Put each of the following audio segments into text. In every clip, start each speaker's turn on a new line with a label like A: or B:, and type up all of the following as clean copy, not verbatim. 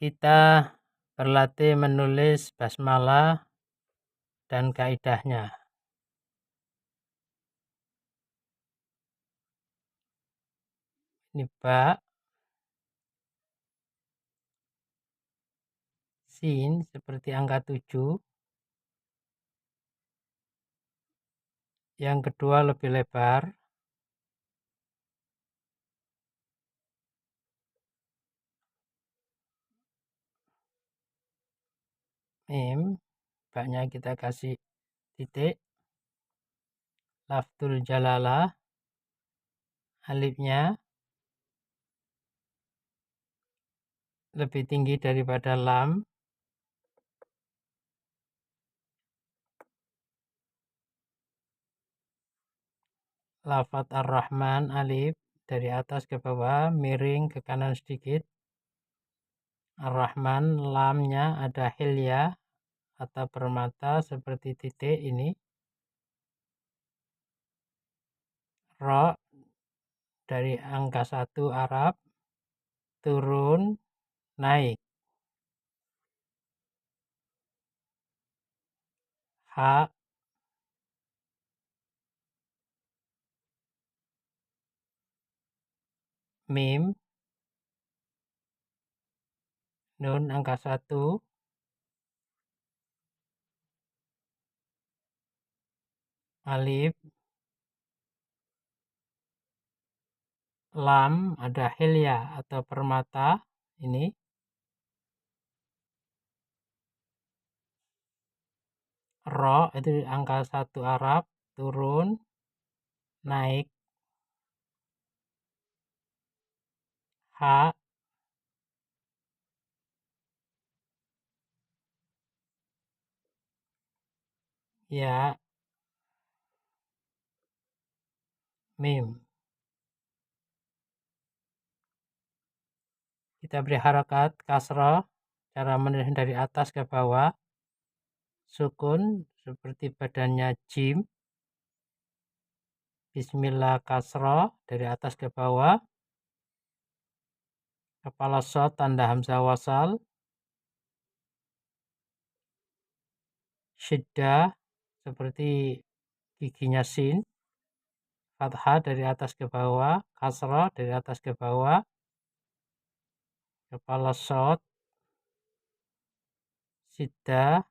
A: Kita berlatih menulis basmalah dan kaidahnya. Ini ba, sin seperti angka 7. Yang kedua lebih lebar. Mim, baknya kita kasih titik. Lafzul jalalah, alifnya lebih tinggi daripada lam. Lafaz ar-Rahman, alif dari atas ke bawah, miring ke kanan sedikit. Ar-Rahman, lamnya ada hilya atau permata seperti titik ini. Ro dari angka 1 Arab turun naik. Ha, mim, nun angka 1, alif, lam ada hilya atau permata ini. Ro itu angka 1 Arab turun naik. Ha, ya, mim. Kita beri harakat kasroh, cara menulis dari atas ke bawah. Sukun seperti badannya jim. Bismillah kasroh dari atas ke bawah. Kepala shad tanda hamzah wasal. Syiddah seperti giginya sin. Fathah dari atas ke bawah. Kasroh dari atas ke bawah. Kepala shad. Syiddah.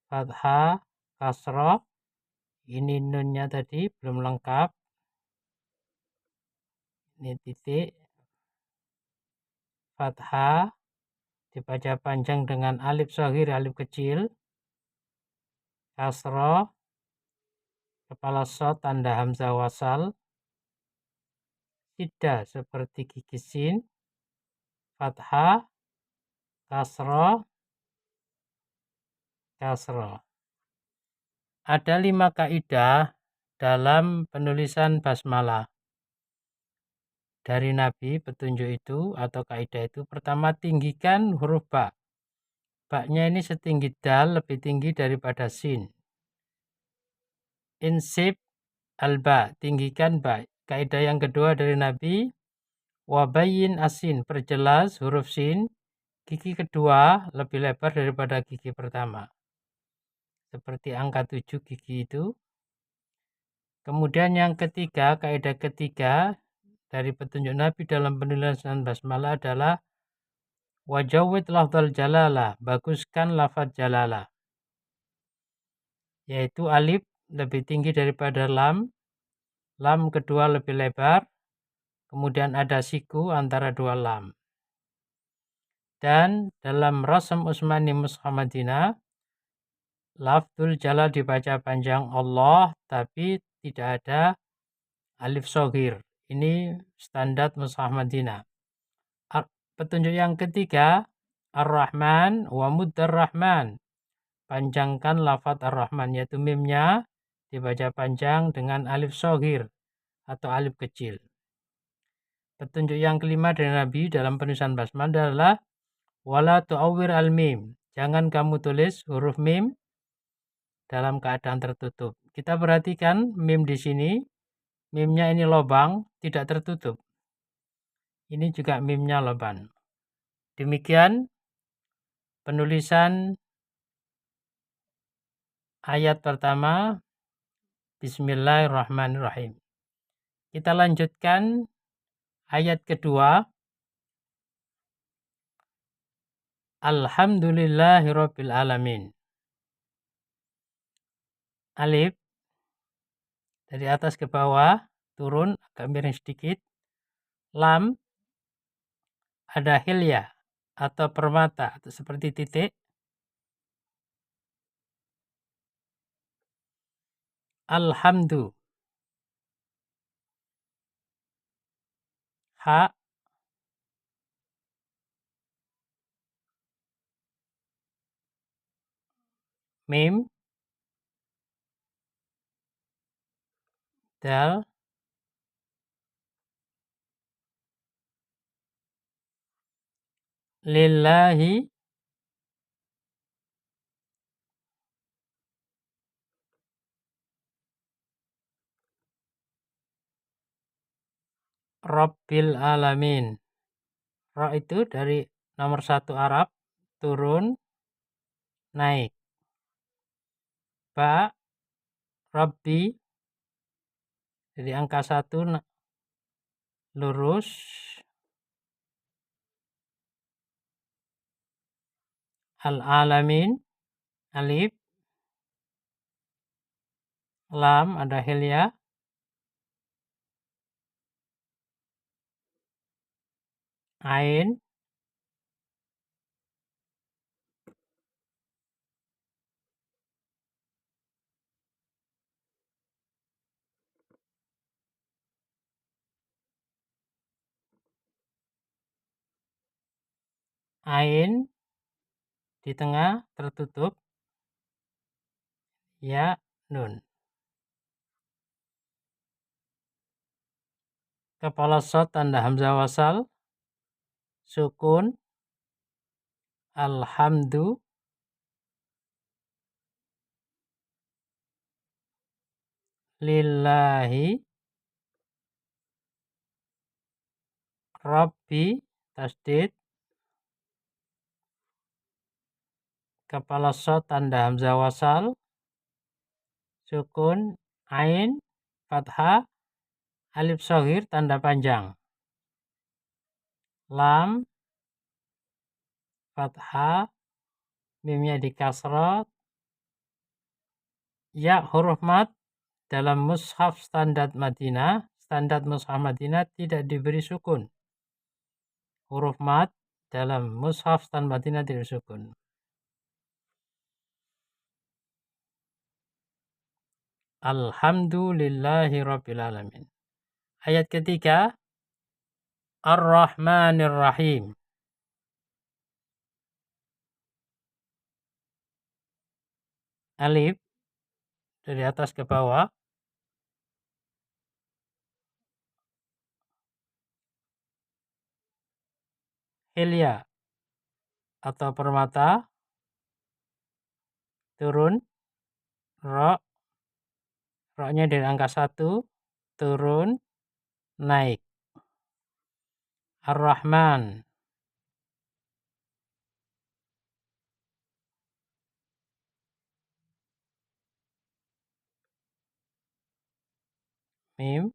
A: Fathah. Kasroh. Ini nunnya tadi belum lengkap. Ini titik. Fathah. Dibaca panjang dengan alif shahir, alif kecil. Kasroh. Kepala shad tanda hamzah wasal. Syiddah seperti gigi sin. Fathah. Kasroh. Kasroh. Ada 5 kaidah dalam penulisan basmalah dari Nabi. Petunjuk itu atau kaidah itu, pertama, tinggikan huruf ba. Baknya ini setinggi dal, lebih tinggi daripada sin. Insib al-ba, tinggikan ba. Kaidah yang kedua dari Nabi, wabayin asin, perjelas huruf sin. Gigi kedua lebih lebar daripada gigi pertama. Seperti angka 7 gigi itu. Kemudian yang ketiga, kaidah ketiga dari petunjuk Nabi dalam penulisan basmalah adalah wajawid lafdzal jalalah, baguskan lafaz jalalah. Yaitu alif lebih tinggi daripada lam. Lam kedua lebih lebar. Kemudian ada siku antara dua lam. Dan dalam Rasm Utsmani Mushaf Madinah, lafdzul jalal dibaca panjang Allah, tapi tidak ada alif shogir. Ini standar Mushaf Madinah. Petunjuk yang ketiga, Ar-Rahman wa muddar Rahman. Panjangkan lafaz Ar-Rahman, yaitu mimnya dibaca panjang dengan alif shogir atau alif kecil. Petunjuk yang kelima dari Nabi dalam penulisan basmalah adalah wala tu'awwir al-mim. Jangan kamu tulis huruf mim dalam keadaan tertutup. Kita perhatikan mim di sini. Mimnya ini lobang, tidak tertutup. Ini juga mimnya lobang. Demikian penulisan ayat pertama, Bismillahirrahmanirrahim. Kita lanjutkan ayat kedua, Alhamdulillahirabbil alamin. Alif dari atas ke bawah, turun agak miring sedikit. Lam ada hilya atau permata atau seperti titik. Alhamdu. Ha. Mim. Dal. Lillahi. Rabbil alamin. Ra itu dari nomor 1 Arab, turun, naik. Ba, Rabbi, dari angka 1 lurus. Al-alamin, alif. Lam ada hilya. Ain. Ain di tengah tertutup. Ya, nun. Kepala shad tanda hamzah wasal. Sukun. Alhamdu. Lillahi. Rabbi. Tasdid. Kepala shad tanda hamzah wasal. Sukun. Ain. Fathah. Alif shahir tanda panjang. Lam. Fathah. Mimnya di kasrah. Ya, huruf mad dalam mushaf standar Madinah. Standar mushaf Madinah tidak diberi sukun. Huruf mad dalam mushaf standar Madinah tidak sukun. Alhamdulillahirabbil alamin. Ayat ketiga, Ar-Rahmanir-Rahim. Alif dari atas ke bawah. Hilya atau permata. Turun. Ra. Ra-nya dari angka 1. Turun. Naik. Ar-Rahman. Mim.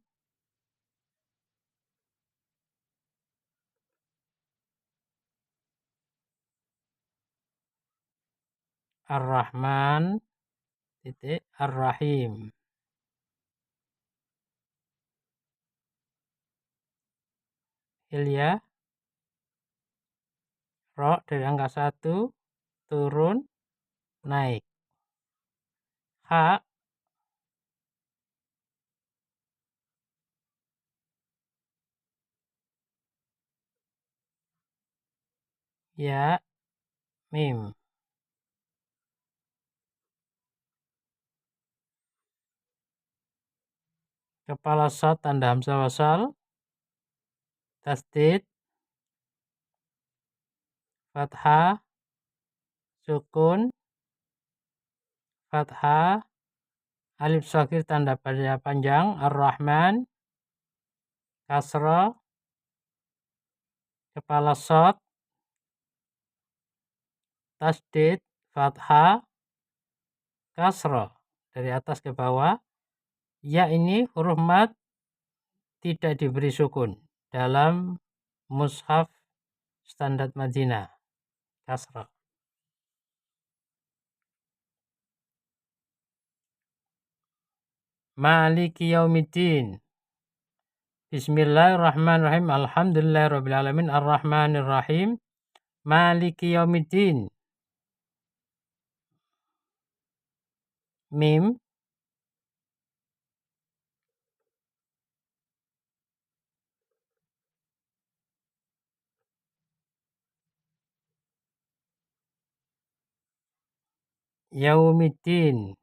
A: Ar-Rahman. Titik. Ar-Rahim. Hilya. Ra dari angka 1. Turun. Naik. Ha. Ya. Mim. Kepala shad tanda hamzah wasal. Tasdid. Fathah. Sukun. Fathah. Alif shakir tanda panjang. Ar-Rahman. Kasrah. Kepala shad. tasdid, fathah, kasroh. Dari atas ke bawah. Ya ini huruf mat tidak diberi sukun dalam mushaf standar Madinah, kasroh. Maliki yaumiddin. Bismillahirrahmanirrahim. Alhamdulillahirrabbilalamin. Ar-Rahmanirrahim. Maliki yaumiddin. Mim. Yaumiddin.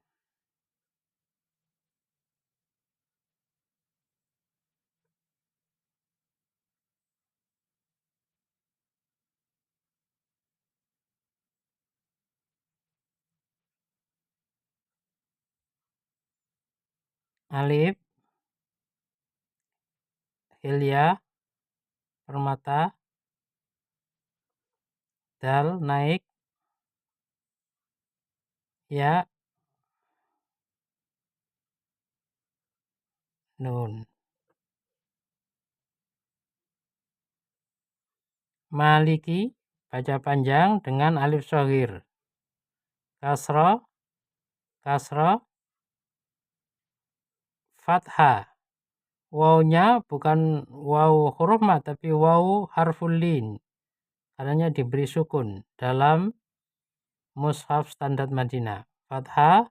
A: Alif. Hilya. Permata. Dal naik. Ya. Nun. Maliki baca panjang dengan alif shogir. Kasroh, kasroh, fathah. Wawnya bukan waw huruf mat tapi waw harful lin. Karena diberi sukun dalam mushaf standar Madinah. Fathah,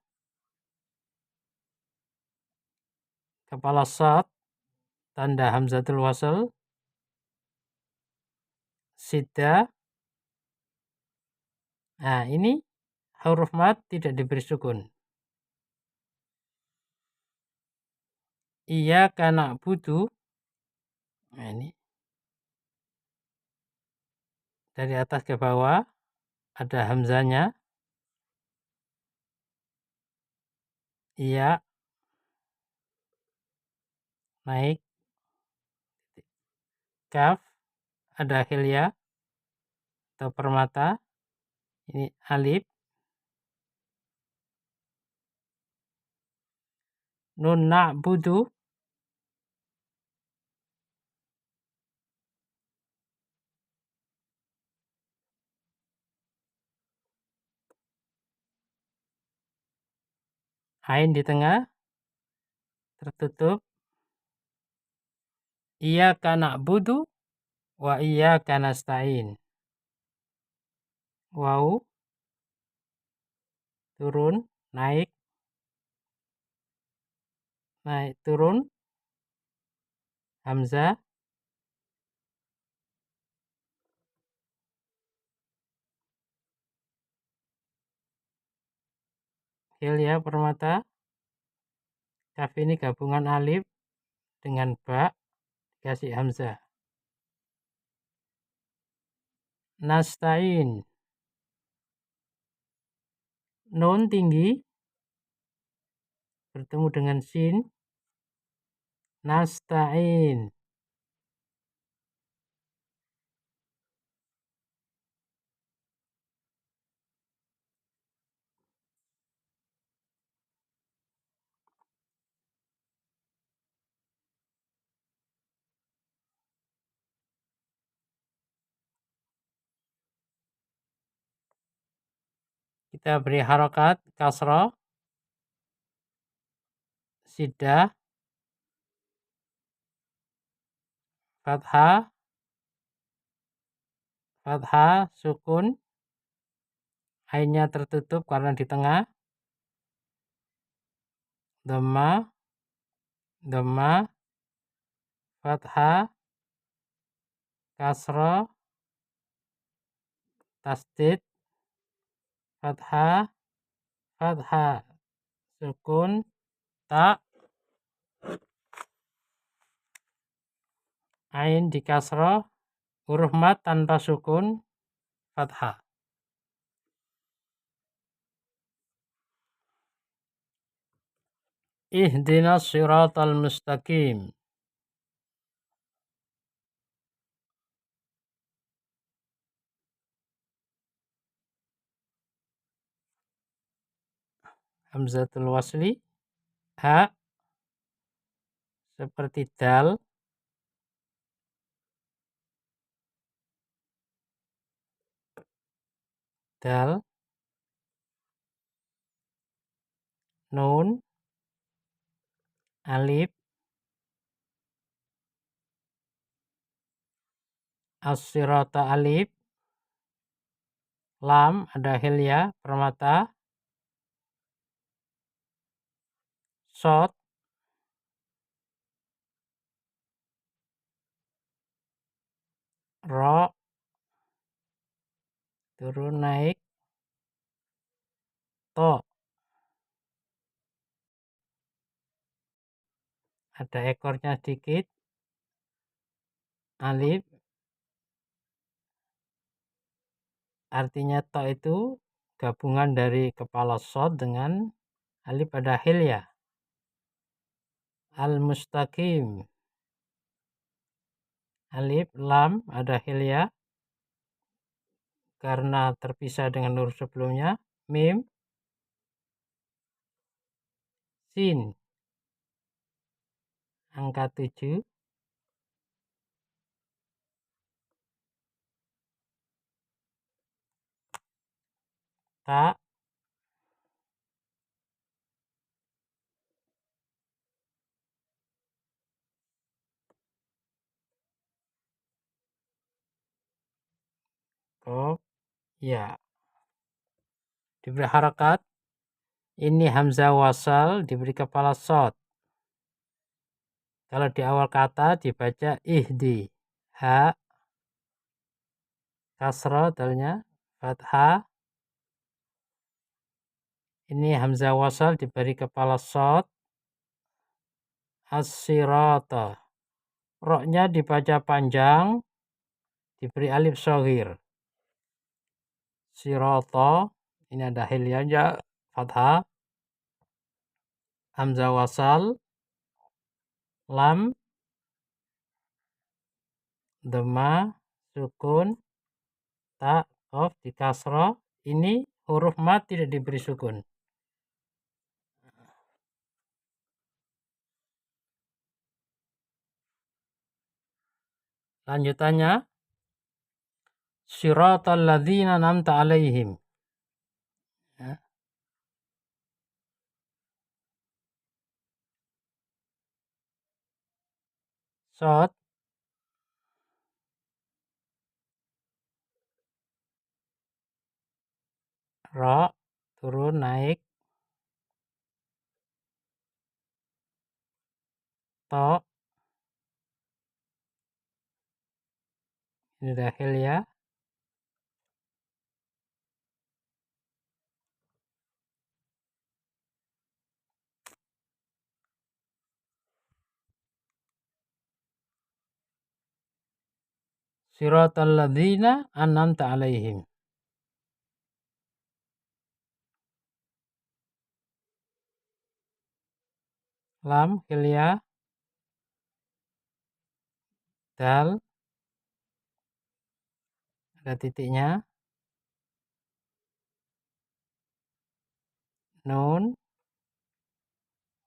A: kepala shad, tanda hamzatul wasl, siddah. Nah, ini huruf mat tidak diberi sukun. Iyyaka na'budu. Nah, ini dari atas ke bawah ada hamzanya. Iya naik. Kaf ada hilya atau permata. Ini alif. Nun na'budu. Ain di tengah tertutup. Iyyaka na'budu wa iyyaka nasta'in. Waw turun, naik, naik turun, hamzah, hilya permata. Kaf ini gabungan alif dengan ba dikasih hamzah. Nasta'in. Nun tinggi bertemu dengan sin. Nasta'in. Kita beri harokat kasroh, siddah, fathah, fathah, sukun. Ainnya tertutup karena di tengah. Dhamma, dhamma, fathah, kasroh, tasdid, fathah, fathah, sukun, ta, ain di kasroh, huruf mat tanpa sukun, fathah. Ihdinas siratal mustaqim. hamzatul wasli. Ha seperti dal. Dal. Nun. Alif. As-sirata alif. Lam ada hilya permata. Shot. Ro turun naik. To ada ekornya sedikit. Alif artinya to itu gabungan dari kepala shot dengan alif pada hilya. Al-mustaqim. Alif lam ada hilya karena terpisah dengan huruf sebelumnya. Mim. Sin angka 7. Ta. Kof. Ya. Diberi harakat. Ini hamzah wasal diberi kepala shot. Kalau di awal kata dibaca ihdi. Ha kasroh dalnya fathah. Ini hamzah wasal diberi kepala shot. As-sirata. Roknya dibaca panjang diberi alif shogir. Sirata ini ada hilyanya fathah. Hamzah wasal. Lam dhamma sukun. Ta qaf di kasroh. Ini huruf mat tidak diberi sukun. Lanjutannya siratal ladzina an'amta alaihim. Ya. Shot. Ro turun naik. To ini dahil ya. Siratal ladzina an'amta alaihim. Lam hilya. Dal ada titiknya. Nun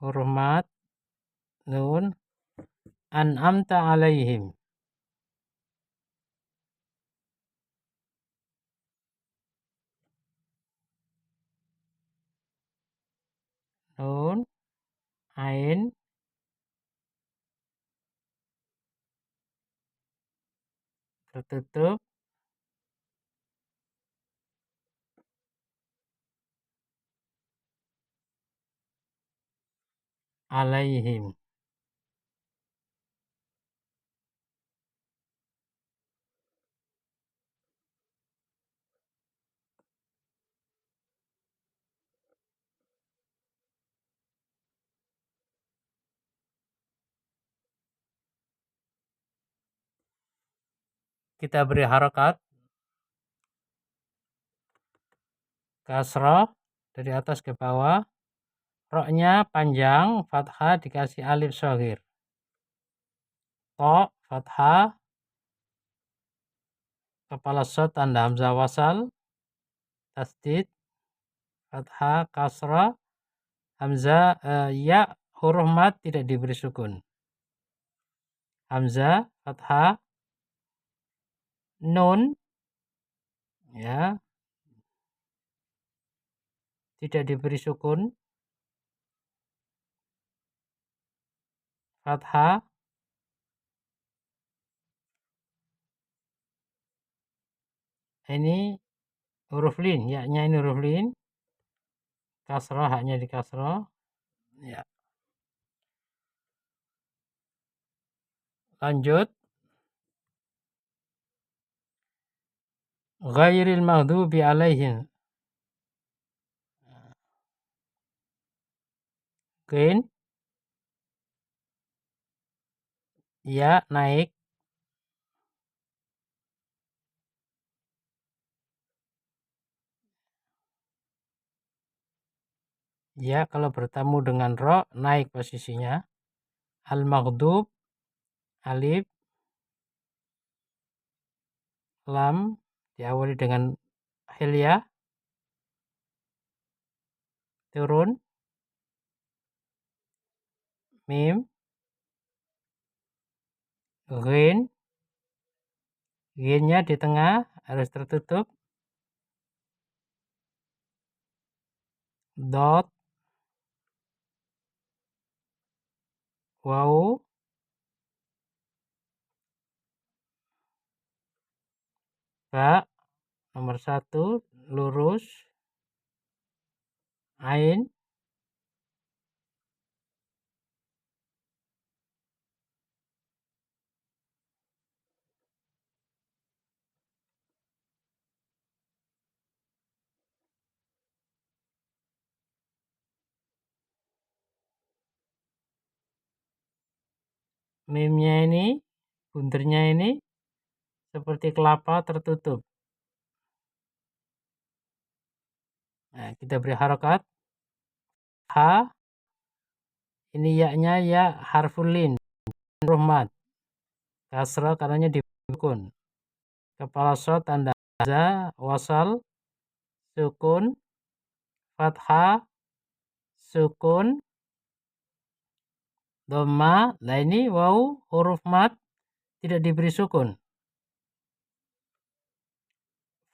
A: huruf mat. Nun an'amta alaihim. Nun ain tertutup. Alaihim. Kita beri harokat. Kasroh dari atas ke bawah. Roknya panjang, fathah dikasih alif shogir. To fathah. Kepala shot tanda hamzah wasal. Tasdid fathah kasroh. Hamzah, ya huruf mat tidak diberi sukun. Hamzah, fathah, nun, ya, tidak diberi sukun. Fathah, ini huruf lin, ya-nya ini huruf lin. Kasroh, haknya di kasroh. Ya. Lanjut. Ghairil maghdubi alaihim. Ghain, ya naik. Ya kalau bertemu dengan ro naik posisinya. Al maghdub, alif, lam diawali dengan hilya, turun, mim, ghain, ghainnya di tengah harus tertutup, dot, waw, ba, nomor 1 lurus, ain, mimnya ini, bunternya ini seperti kelapa tertutup. Nah, kita beri harokat. Ha, ini ya-nya ya harful lin, huruf mat. Kasrah karenanya disukun. Kepala shad tanda hamzah, wasal, sukun, fathah, sukun, dhamma. Nah ini waw huruf mat tidak diberi sukun.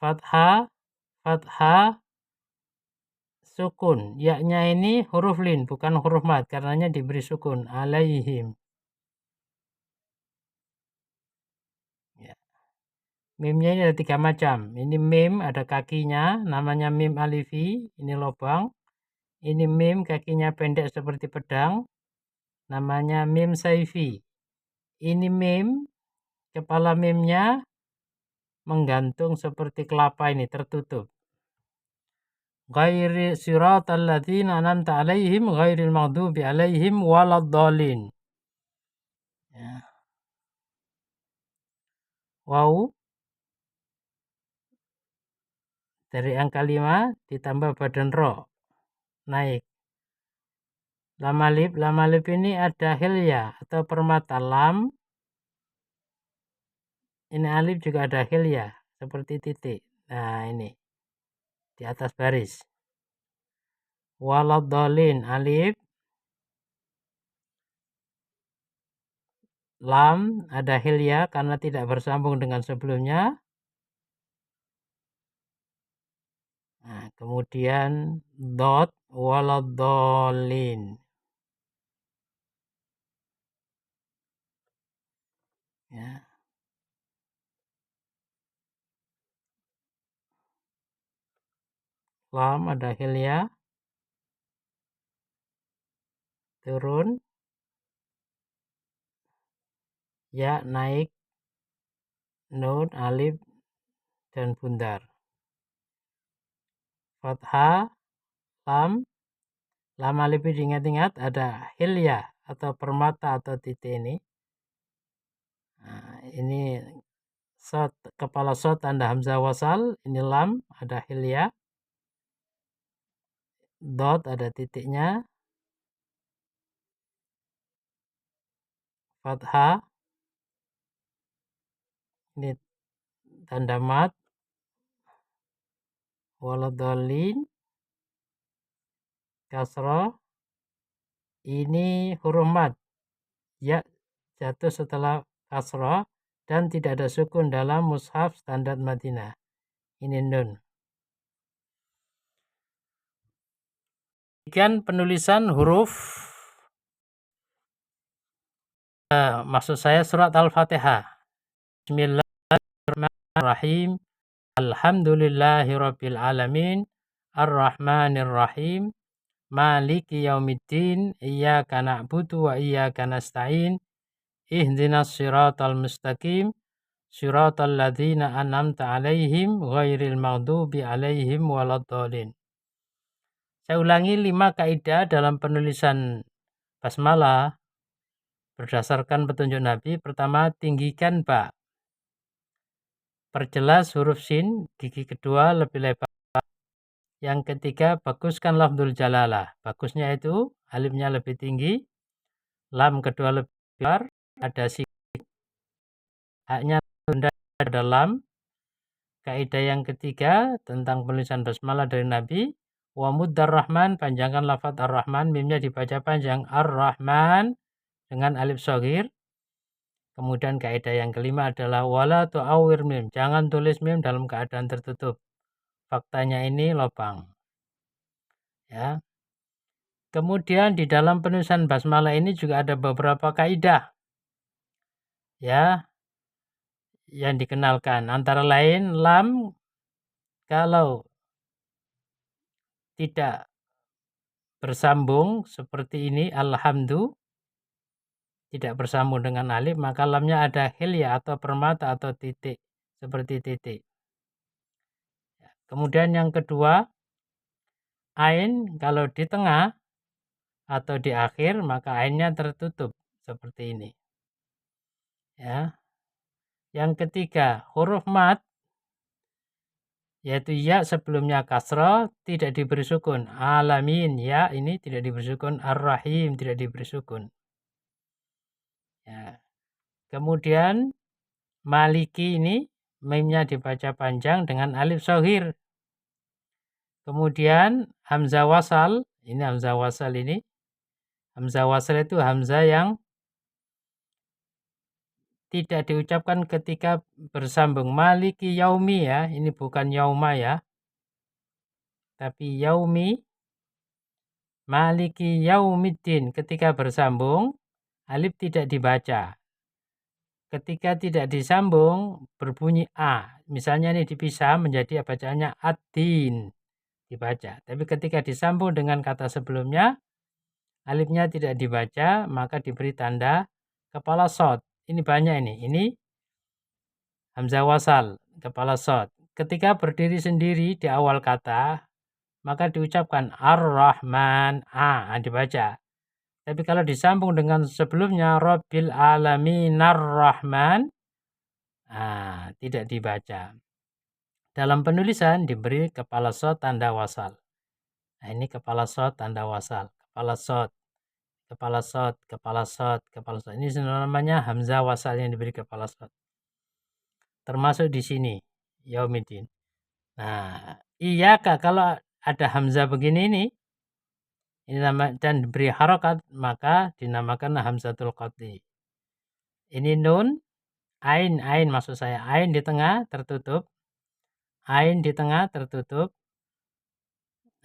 A: Fathah, fathah, sukun. Ya-nya ini huruf lin bukan huruf mat karenanya diberi sukun. Alaihim. Ya. Mimnya ini ada 3 macam. Ini mim ada kakinya namanya mim alifi, ini lubang. Ini mim kakinya pendek seperti pedang namanya mim saifi. Ini mim kepala mimnya menggantung seperti kelapa ini tertutup. Ghairi siratal ladzina an'amta alaihim ghairil maghdubi alaihim waladdallin. Ya. Waw dari angka 5 ditambah badan ro naik. Lam alif ini ada hilya atau permata lam. Ini alif juga ada hilya seperti titik. Nah ini di atas baris. Waladdallin alif, lam ada hilya karena tidak bersambung dengan sebelumnya. Nah, kemudian dot waladdallin. Ya. Lam ada hilya, turun, ya naik, nun, alif, dan bundar. Fathah, lam alif diingat-ingat ada hilya atau permata atau titik ini. Nah, ini shad, kepala shad tanda hamzah wasal, ini lam ada hilya, dot ada titiknya, fathah, ini tanda mat, waladdallin, kasroh, ini huruf mad, ya jatuh setelah kasroh dan tidak ada sukun dalam mushaf standar Madinah. Ini nun. Demikian penulisan huruf maksud saya surat Al-Fatihah. Bismillahirrahmanirrahim. Alhamdulillahirabbil alamin. Arrahmanirrahim. Maliki yaumiddin. Iyyaka na'budu wa iyyaka nasta'in. Ihdinas siratal mustaqim. Siratal ladzina an'amta 'alaihim ghairil maghdubi 'alaihim waladdallin. Saya ulangi 5 kaidah dalam penulisan basmalah berdasarkan petunjuk Nabi. Pertama, tinggikan ba. Perjelas huruf sin, gigi kedua lebih lebar. Yang ketiga, baguskan lafdzul jalalah. Bagusnya itu alifnya lebih tinggi, lam kedua lebih lebar, ada si haknya rendah pada lam. Kaidah yang ketiga tentang penulisan basmalah dari Nabi, wa muddar rahman, panjangkan lafaz ar-rahman, mimnya dibaca panjang ar-rahman dengan alif shaghir. Kemudian kaidah yang kelima adalah wala tu'awwir mim, jangan tulis mim dalam keadaan tertutup. Faktanya ini lubang. Ya. Kemudian di dalam penulisan basmalah ini juga ada beberapa kaidah ya yang dikenalkan, antara lain lam kalau tidak bersambung seperti ini, alhamdu tidak bersambung dengan alif, maka lamnya ada hilya atau permata atau titik seperti titik. Kemudian yang kedua, ain kalau di tengah atau di akhir maka ainnya tertutup seperti ini. Ya. Yang ketiga, huruf mad yaitu ya sebelumnya kasroh tidak diberi sukun. Alamin, ya ini tidak diberi sukun. Ar-Rahim tidak diberi sukun. Ya. Kemudian Maliki ini mimnya dibaca panjang dengan alif shaghir. Kemudian hamzah wasal, ini hamzah wasal ini. Hamzah wasal itu hamzah yang tidak diucapkan ketika bersambung. Maliki yaumi ya, ini bukan yauma ya. Tapi yaumi. Maliki yaumiddin, ketika bersambung alif tidak dibaca. Ketika tidak disambung berbunyi a. Misalnya ini dipisah menjadi bacaannya ad-din dibaca. Tapi ketika disambung dengan kata sebelumnya alifnya tidak dibaca, maka diberi tanda kepala shad. Ini banyak ini. Ini hamzah wasal, kepala shad. Ketika berdiri sendiri di awal kata, maka diucapkan ar-Rahman, dibaca. Tapi kalau disambung dengan sebelumnya Rabbil Alamin ar-Rahman, tidak dibaca. Dalam penulisan diberi kepala shad tanda wasal. Nah, ini kepala shad tanda wasal. Kepala shad, kepala shad, kepala shad, kepala shad. Ini namanya hamzah wasal yang diberi kepala shad. Termasuk di sini yaumiddin. Nah, iyyaka kalau ada hamzah begini ini nama dan diberi harokat maka dinamakan hamzatul qat'i. Ini nun, ain maksud saya, ain di tengah tertutup, ain di tengah tertutup.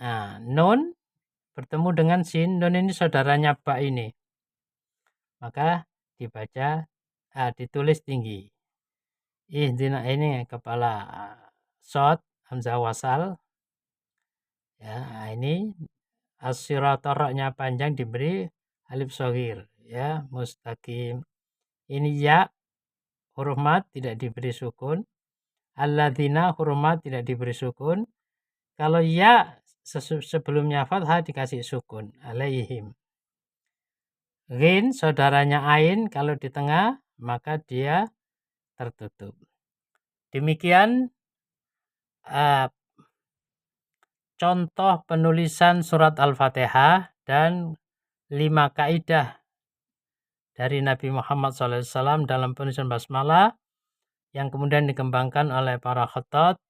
A: Nah, nun bertemu dengan sin, nun ini saudaranya ba ini, maka dibaca ditulis tinggi. Ihdina ini kepala shad hamzah wasal ya, ini as-siratarnya panjang diberi alif shaghir ya, mustaqim. Ini ya huruf mad tidak diberi sukun. Alladzina huruf mad tidak diberi sukun. Kalau ya sebelumnya fathah dikasih sukun. Alaihim. Ghin saudaranya ain kalau di tengah maka dia tertutup. Demikian contoh penulisan surat Al-Fatihah dan 5 kaidah dari Nabi Muhammad SAW dalam penulisan basmalah yang kemudian dikembangkan oleh para khattat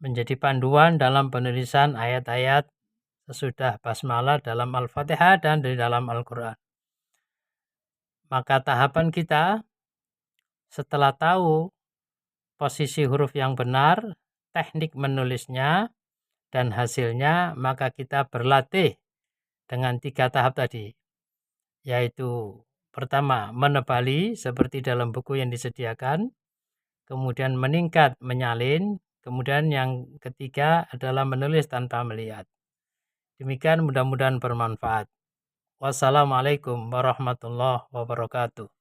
A: menjadi panduan dalam penulisan ayat-ayat sesudah basmalah dalam Al-Fatihah dan di dalam Al-Quran. Maka tahapan kita setelah tahu posisi huruf yang benar, teknik menulisnya, dan hasilnya, maka kita berlatih dengan 3 tahap tadi, yaitu pertama menebali seperti dalam buku yang disediakan, kemudian meningkat menyalin, kemudian yang ketiga adalah menulis tanpa melihat. Demikian, mudah-mudahan bermanfaat. Wassalamualaikum warahmatullahi wabarakatuh.